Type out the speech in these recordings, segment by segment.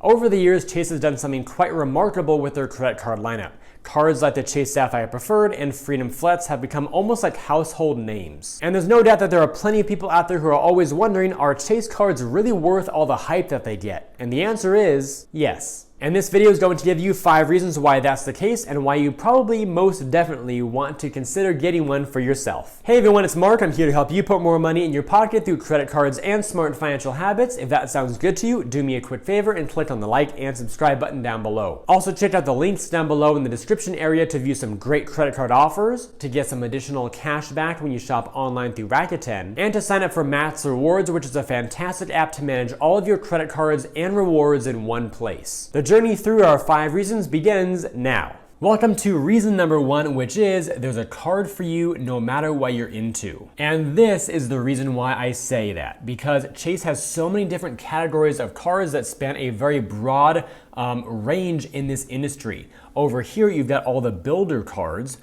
Over the years, Chase has done something quite remarkable with their credit card lineup. Cards like the Chase Sapphire Preferred and Freedom Flex have become almost like household names. And there's no doubt that there are plenty of people out there who are always wondering, are Chase cards really worth all the hype that they get? And the answer is yes. And this video is going to give you 5 reasons why that's the case and why you probably most definitely want to consider getting one for yourself. Hey everyone, it's Mark. I'm here to help you put more money in your pocket through credit cards and smart financial habits. If that sounds good to you, do me a quick favor and click on the like and subscribe button down below. Also check out the links down below in the description area to view some great credit card offers, to get some additional cash back when you shop online through Rakuten, and to sign up for MAXREWARDS, which is a fantastic app to manage all of your credit cards and rewards in one place. The journey through our 5 reasons begins now. Welcome to reason number 1, which is there's a card for you no matter what you're into. And this is the reason why I say that, because Chase has so many different categories of cards that span a very broad range in this industry. Over here, you've got all the builder cards,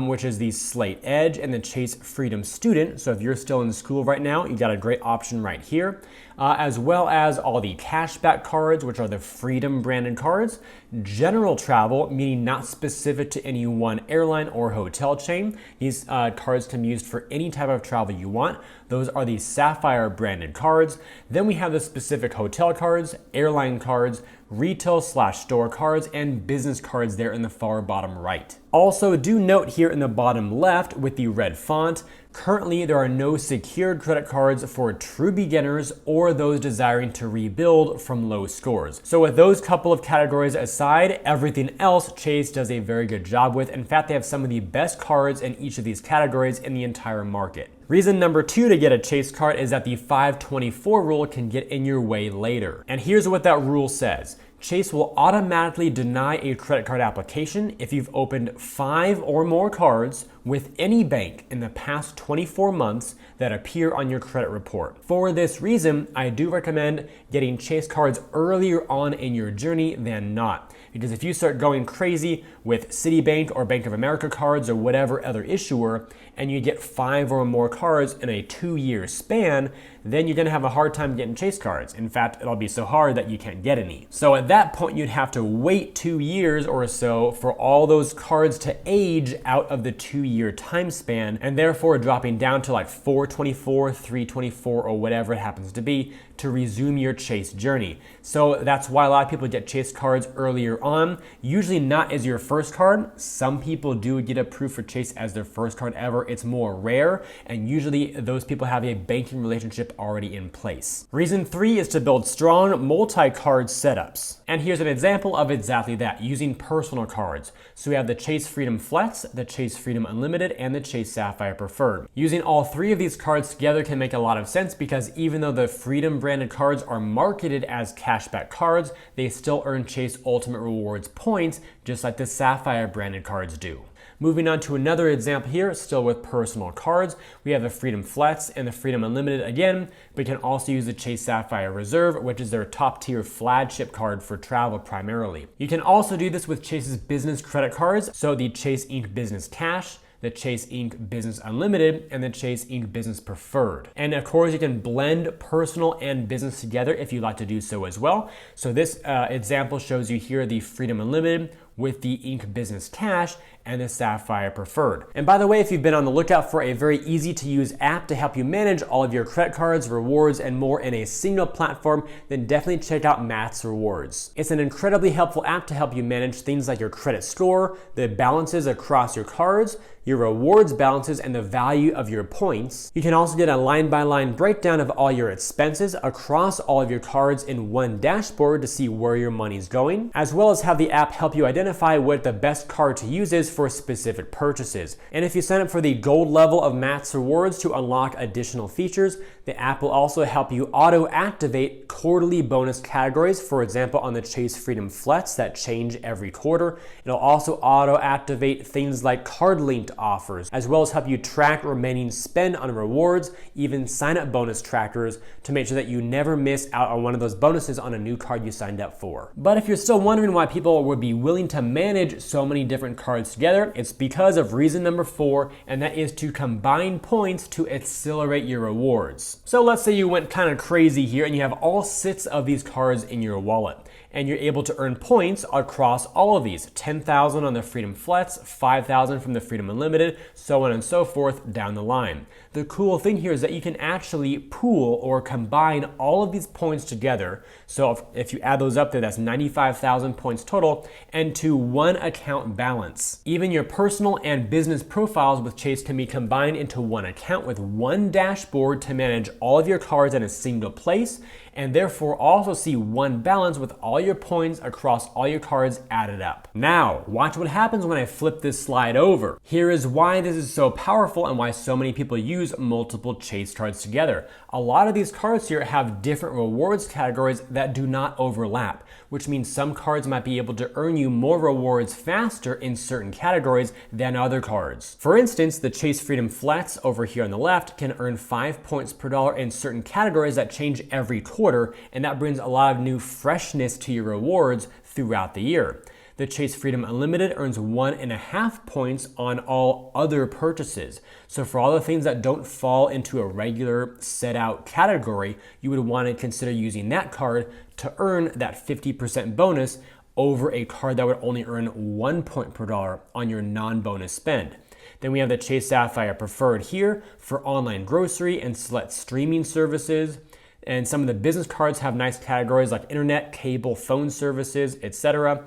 which is the Slate Edge and the Chase Freedom Student. So if you're still in school right now, you got a great option right here, as well as all the cashback cards, which are the Freedom branded cards. General travel, meaning not specific to any one airline or hotel chain. These cards can be used for any type of travel you want. Those are the Sapphire branded cards. Then we have the specific hotel cards, airline cards, retail/store cards, and business cards there in the far bottom right. Also, do note here in the bottom left with the red font, currently there are no secured credit cards for true beginners or those desiring to rebuild from low scores. So with those couple of categories aside, everything else Chase does a very good job with. In fact, they have some of the best cards in each of these categories in the entire market. Reason number 2 to get a Chase card is that the 524 rule can get in your way later. And here's what that rule says. Chase will automatically deny a credit card application if you've opened 5 or more cards with any bank in the past 24 months that appear on your credit report. For this reason, I do recommend getting Chase cards earlier on in your journey than not. Because if you start going crazy with Citibank or Bank of America cards or whatever other issuer, and you get 5 or more cards in a 2-year span, then you're gonna have a hard time getting Chase cards. In fact, it'll be so hard that you can't get any. So at that point, you'd have to wait 2 years or so for all those cards to age out of the 2-year time span, and therefore dropping down to like 424, 324, or whatever it happens to be to resume your Chase journey. So that's why a lot of people get Chase cards earlier on, usually not as your first card. Some people do get approved for Chase as their first card ever. It's more rare, and usually those people have a banking relationship already in place. Reason 3 is to build strong multi-card setups. And here's an example of exactly that, using personal cards. So we have the Chase Freedom Flex, the Chase Freedom Unlimited, and the Chase Sapphire Preferred. Using all 3 of these cards together can make a lot of sense, because even though the Freedom branded cards are marketed as cashback cards, they still earn Chase Ultimate Rewards points, just like the Sapphire branded cards do. Moving on to another example here, still with personal cards, we have the Freedom Flex and the Freedom Unlimited again, but you can also use the Chase Sapphire Reserve, which is their top tier flagship card for travel primarily. You can also do this with Chase's business credit cards, so the Chase Ink Business Cash, the Chase Ink Business Unlimited, and the Chase Ink Business Preferred. And of course, you can blend personal and business together if you'd like to do so as well. So this example shows you here the Freedom Unlimited with the Ink Business Cash and the Sapphire Preferred. And by the way, if you've been on the lookout for a very easy to use app to help you manage all of your credit cards, rewards, and more in a single platform, then definitely check out MAXREWARDS. It's an incredibly helpful app to help you manage things like your credit score, the balances across your cards, your rewards balances, and the value of your points. You can also get a line-by-line breakdown of all your expenses across all of your cards in one dashboard to see where your money's going, as well as have the app help you identify what the best card to use is for specific purchases. And if you sign up for the gold level of MAXREWARDS to unlock additional features, the app will also help you auto-activate quarterly bonus categories, for example on the Chase Freedom Flex that change every quarter. It'll also auto-activate things like card-linked offers, as well as help you track remaining spend on rewards, even sign-up bonus trackers, to make sure that you never miss out on one of those bonuses on a new card you signed up for. But if you're still wondering why people would be willing to manage so many different cards together, it's because of reason number 4, and that is to combine points to accelerate your rewards. So let's say you went kind of crazy here and you have all 6 of these cards in your wallet. and you're able to earn points across all of these. 10,000 on the Freedom Flex, 5,000 from the Freedom Unlimited, so on and so forth down the line. The cool thing here is that you can actually pool or combine all of these points together. So if you add those up there, that's 95,000 points total, and to one account balance. Even your personal and business profiles with Chase can be combined into one account with one dashboard to manage all of your cards in a single place, and therefore also see one balance with all your points across all your cards added up. Now, watch what happens when I flip this slide over. Here is why this is so powerful and why so many people use multiple Chase cards together. A lot of these cards here have different rewards categories that do not overlap, which means some cards might be able to earn you more rewards faster in certain categories than other cards. For instance, the Chase Freedom Flex over here on the left can earn 5 points per dollar in certain categories that change every quarter, and that brings a lot of new freshness to your rewards throughout the year. The Chase Freedom Unlimited earns 1.5 points on all other purchases. So for all the things that don't fall into a regular set out category, you would want to consider using that card to earn that 50% bonus over a card that would only earn 1 point per dollar on your non-bonus spend. Then we have the Chase Sapphire Preferred here for online grocery and select streaming services. And some of the business cards have nice categories like internet, cable, phone services, etc.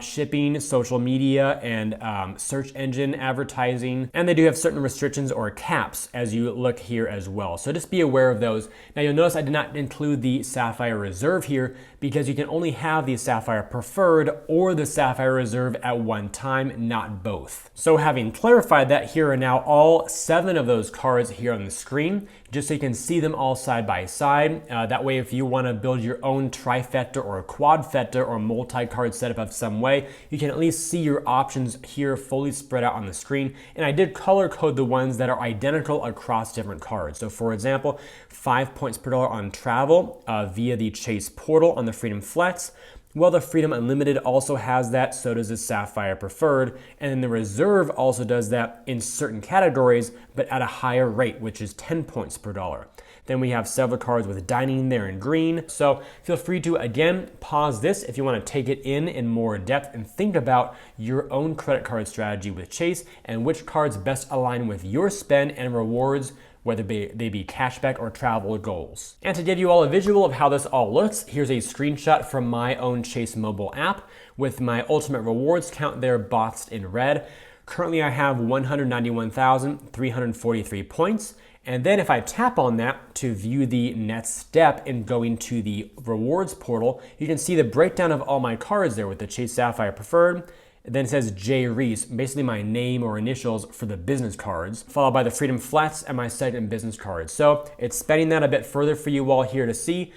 Shipping, social media, and search engine advertising. And they do have certain restrictions or caps as you look here as well. So just be aware of those. Now you'll notice I did not include the Sapphire Reserve here because you can only have the Sapphire Preferred or the Sapphire Reserve at one time, not both. So having clarified that, here are now all 7 of those cards here on the screen, just so you can see them all side by side. That way, if you want to build your own trifecta or a quadfecta or multi-card setup of some way, you can at least see your options here fully spread out on the screen. And I did color code the ones that are identical across different cards. So for example, 5 points per dollar on travel via the Chase portal on the Freedom Flex. Well, the Freedom Unlimited also has that, so does the Sapphire Preferred, and then the Reserve also does that in certain categories, but at a higher rate, which is 10 points per dollar. Then we have several cards with dining there in green. So feel free to, again, pause this if you want to take it in more depth and think about your own credit card strategy with Chase and which cards best align with your spend and rewards, whether they be cashback or travel goals. And to give you all a visual of how this all looks, here's a screenshot from my own Chase mobile app with my ultimate rewards count there boxed in red. Currently I have 191,343 points. And then if I tap on that to view the next step in going to the rewards portal, you can see the breakdown of all my cards there with the Chase Sapphire Preferred. Then it says J. Reese, basically my name or initials for the business cards, followed by the Freedom Flex and my second business cards. So it's spanning that a bit further for you all here to see.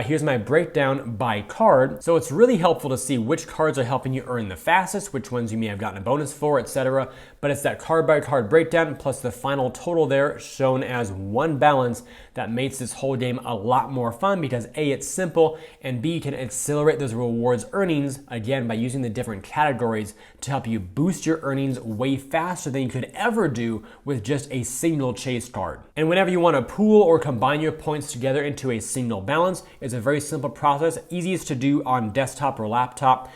Here's my breakdown by card. So it's really helpful to see which cards are helping you earn the fastest, which ones you may have gotten a bonus for, etc. But it's that card by card breakdown plus the final total there shown as one balance that makes this whole game a lot more fun because A, it's simple, and B, you can accelerate those rewards earnings, again, by using the different categories to help you boost your earnings way faster than you could ever do with just a single Chase card. And whenever you want to pool or combine your points together into a single balance, it's a very simple process, easiest to do on desktop or laptop.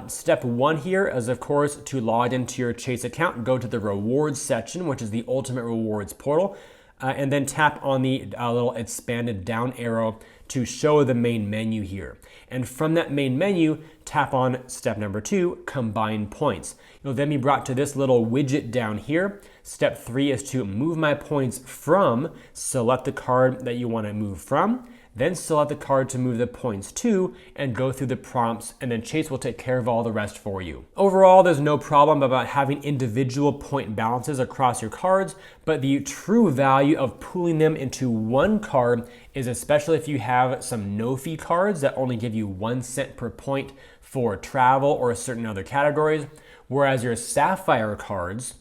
Step 1 here is, of course, to log into your Chase account, go to the rewards section, which is the ultimate rewards portal, and then tap on the little expanded down arrow to show the main menu here. And from that main menu, tap on step number 2, combine points. You'll then be brought to this little widget down here. Step 3 is to move my points from, select the card that you want to move from, then select the card to move the points to, and go through the prompts, and then Chase will take care of all the rest for you. Overall, there's no problem about having individual point balances across your cards, but the true value of pooling them into one card is especially if you have some no-fee cards that only give you 1 cent per point for travel or certain other categories, whereas your Sapphire cards,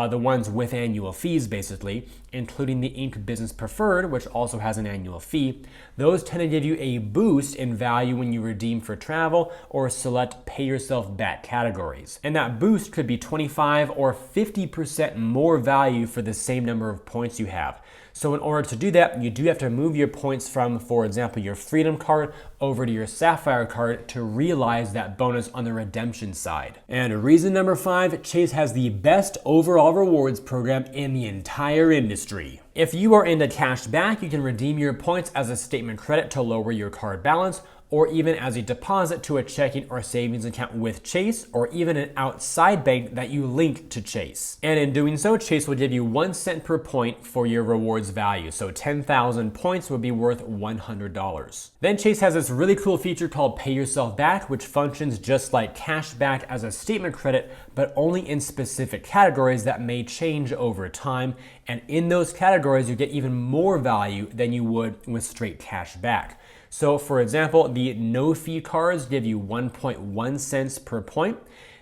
the ones with annual fees basically, including the Inc. Business Preferred, which also has an annual fee, those tend to give you a boost in value when you redeem for travel or select pay yourself back categories. And that boost could be 25 or 50% more value for the same number of points you have. So in order to do that, you do have to move your points from, for example, your Freedom card over to your Sapphire card to realize that bonus on the redemption side. And reason number 5, Chase has the best overall rewards program in the entire industry. If you are into cash back, you can redeem your points as a statement credit to lower your card balance, or even as a deposit to a checking or savings account with Chase, or even an outside bank that you link to Chase. And in doing so, Chase will give you 1 cent per point for your rewards value. So 10,000 points would be worth $100. Then Chase has this really cool feature called Pay Yourself Back, which functions just like cash back as a statement credit, but only in specific categories that may change over time. And in those categories, you get even more value than you would with straight cash back. So for example, the no fee cards give you 1.1 cents per point.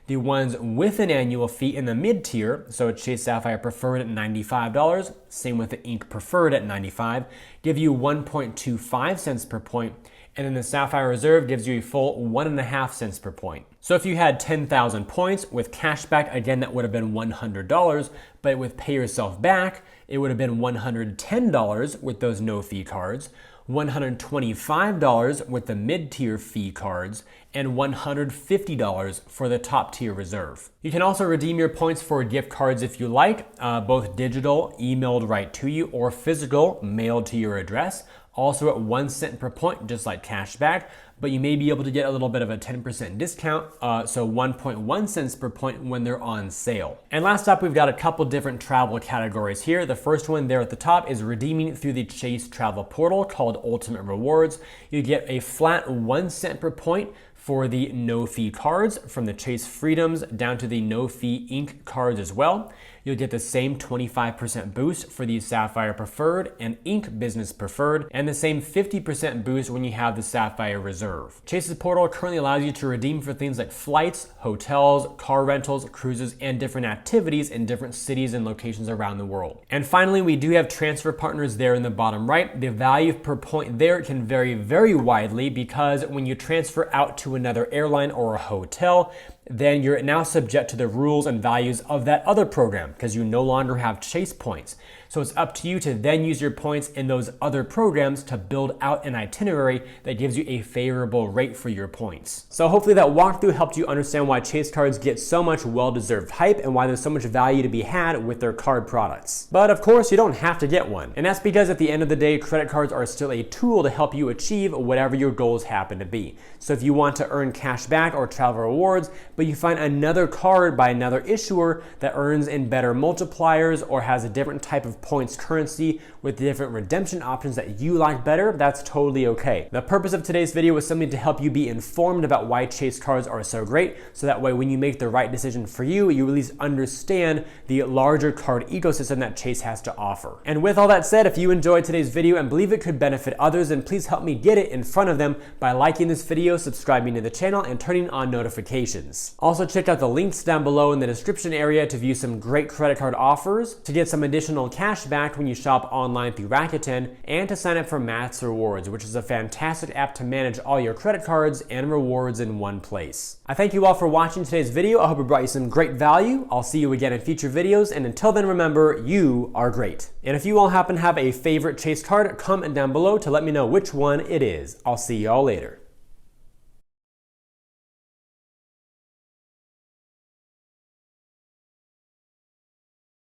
The ones with an annual fee in the mid tier, so Chase Sapphire Preferred at $95, same with the Ink Preferred at $95, give you 1.25 cents per point. And then the Sapphire Reserve gives you a full 1.5 cents per point. So if you had 10,000 points with cashback, again, that would have been $100, but with Pay Yourself Back, it would have been $110 with those no fee cards, $125 with the mid-tier fee cards, and $150 for the top-tier reserve. You can also redeem your points for gift cards if you like, both digital, emailed right to you, or physical, mailed to your address. Also at 1 cent per point, just like cash back, but you may be able to get a little bit of a 10% discount, so 1.1 cents per point when they're on sale. And last up, we've got a couple different travel categories here. The first one there at the top is redeeming through the Chase travel portal called Ultimate Rewards. You get a flat 1 cent per point for the no fee cards from the Chase Freedoms down to the no fee Ink cards as well. You'll get the same 25% boost for the Sapphire Preferred and Ink Business Preferred, and the same 50% boost when you have the Sapphire Reserve. Chase's portal currently allows you to redeem for things like flights, hotels, car rentals, cruises, and different activities in different cities and locations around the world. And finally, we do have transfer partners there in the bottom right. The value per point there can vary very widely because when you transfer out to another airline or a hotel, then you're now subject to the rules and values of that other program because you no longer have Chase points. So it's up to you to then use your points in those other programs to build out an itinerary that gives you a favorable rate for your points. So hopefully that walkthrough helped you understand why Chase cards get so much well-deserved hype and why there's so much value to be had with their card products. But of course, you don't have to get one. And that's because at the end of the day, credit cards are still a tool to help you achieve whatever your goals happen to be. So if you want to earn cash back or travel rewards, but you find another card by another issuer that earns in better multipliers or has a different type of points currency with different redemption options that you like better, that's totally okay. The purpose of today's video was simply to help you be informed about why Chase cards are so great, so that way when you make the right decision for you, you at least understand the larger card ecosystem that Chase has to offer. And with all that said, if you enjoyed today's video and believe it could benefit others, then please help me get it in front of them by liking this video, subscribing to the channel, and turning on notifications. Also check out the links down below in the description area to view some great credit card offers, to get some additional cash back when you shop online through Rakuten, and to sign up for MAXREWARDS, which is a fantastic app to manage all your credit cards and rewards in one place. I thank you all for watching today's video. I hope it brought you some great value. I'll see you again in future videos, and until then, remember, you are great. And if you all happen to have a favorite Chase card, comment down below to let me know which one it is. I'll see you all later.